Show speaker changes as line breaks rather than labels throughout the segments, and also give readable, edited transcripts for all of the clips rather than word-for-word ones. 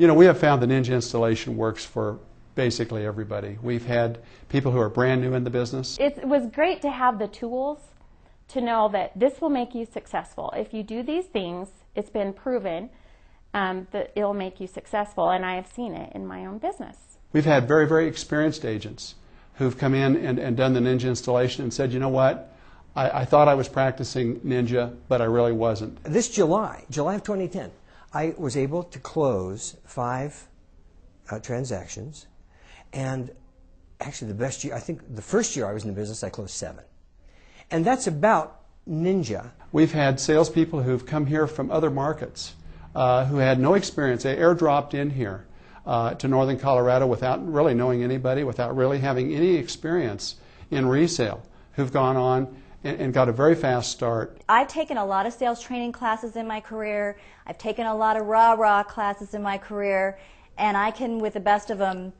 You know, we have found that Ninja installation works for basically everybody. We've had people who are brand new in the business.
It was great to have the tools to know that this will make you successful. If you do these things, it's been proven that it'll make you successful, and I have seen it in my own business.
We've had very, very experienced agents who've come in and done the Ninja installation and said, you know what, I thought I was practicing Ninja, but I really wasn't.
This July of 2010, I was able to close 5 transactions, and actually the best year, I think the first year I was in the business, I closed 7. And that's about Ninja.
We've had salespeople who've come here from other markets who had no experience. They airdropped in here to northern Colorado without really knowing anybody, without really having any experience in resale, who've gone on and got a very fast start.
I've taken a lot of sales training classes in my career. I've taken a lot of rah-rah classes in my career, and I can, with the best of them,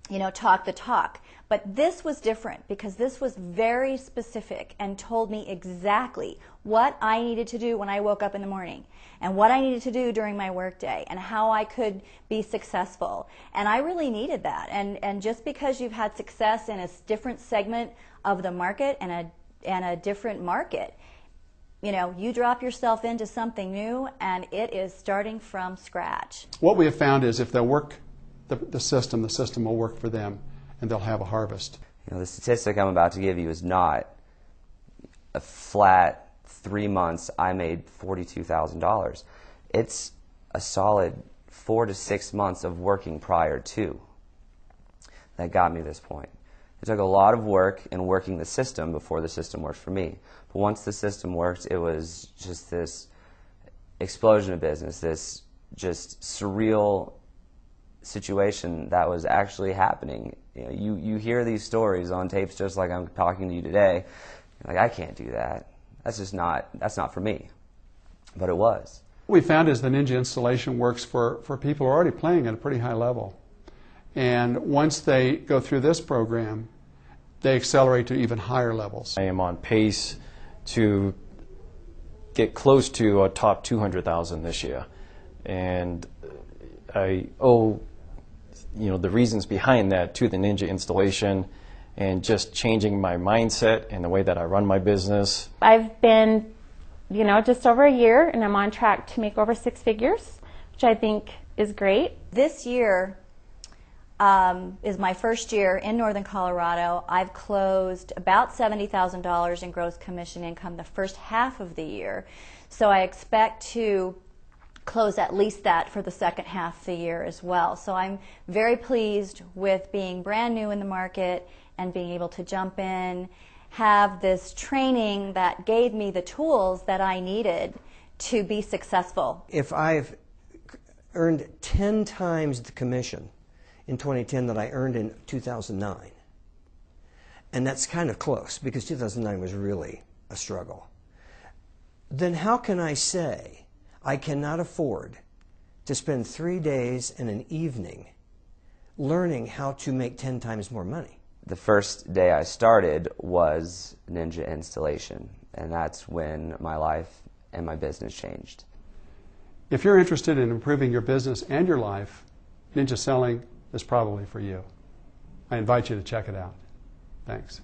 you know, talk the talk. But this was different because this was very specific and told me exactly what I needed to do when I woke up in the morning and what I needed to do during my workday and how I could be successful. And I really needed that. And just because you've had success in a different segment of the market and a different market, you know, you drop yourself into something new and it is starting from scratch.
What we have found is if they'll work the system will work for them and they'll have a harvest.
You know, the statistic I'm about to give you is not a flat 3 months I made $42,000. It's a solid 4 to 6 months of working prior to that got me this point. It took a lot of work in working the system before the system worked for me. But once the system worked, it was just this explosion of business, this just surreal situation that was actually happening. You know, you hear these stories on tapes just like I'm talking to you today. You're like, I can't do that. That's not for me. But it was.
What we found is the Ninja installation works for people who are already playing at a pretty high level. And once they go through this program, they accelerate to even higher levels.
I am on pace to get close to a top 200,000 this year. And I owe, you know, the reasons behind that to the Ninja installation and just changing my mindset and the way that I run my business.
I've been, you know, just over a year, and I'm on track to make over 6 figures, which I think is great.
This year is my first year in northern Colorado. I've closed about $70,000 in gross commission income the first half of the year. So I expect to close at least that for the second half of the year as well. So I'm very pleased with being brand new in the market and being able to jump in, have this training that gave me the tools that I needed to be successful.
If I've earned 10 times the commission in 2010 that I earned in 2009, and that's kind of close because 2009 was really a struggle, then how can I say I cannot afford to spend 3 days and an evening learning how to make 10 times more money?
The first day I started was Ninja installation, and that's when my life and my business changed.
If you're interested in improving your business and your life, Ninja Selling is probably for you. I invite you to check it out. Thanks.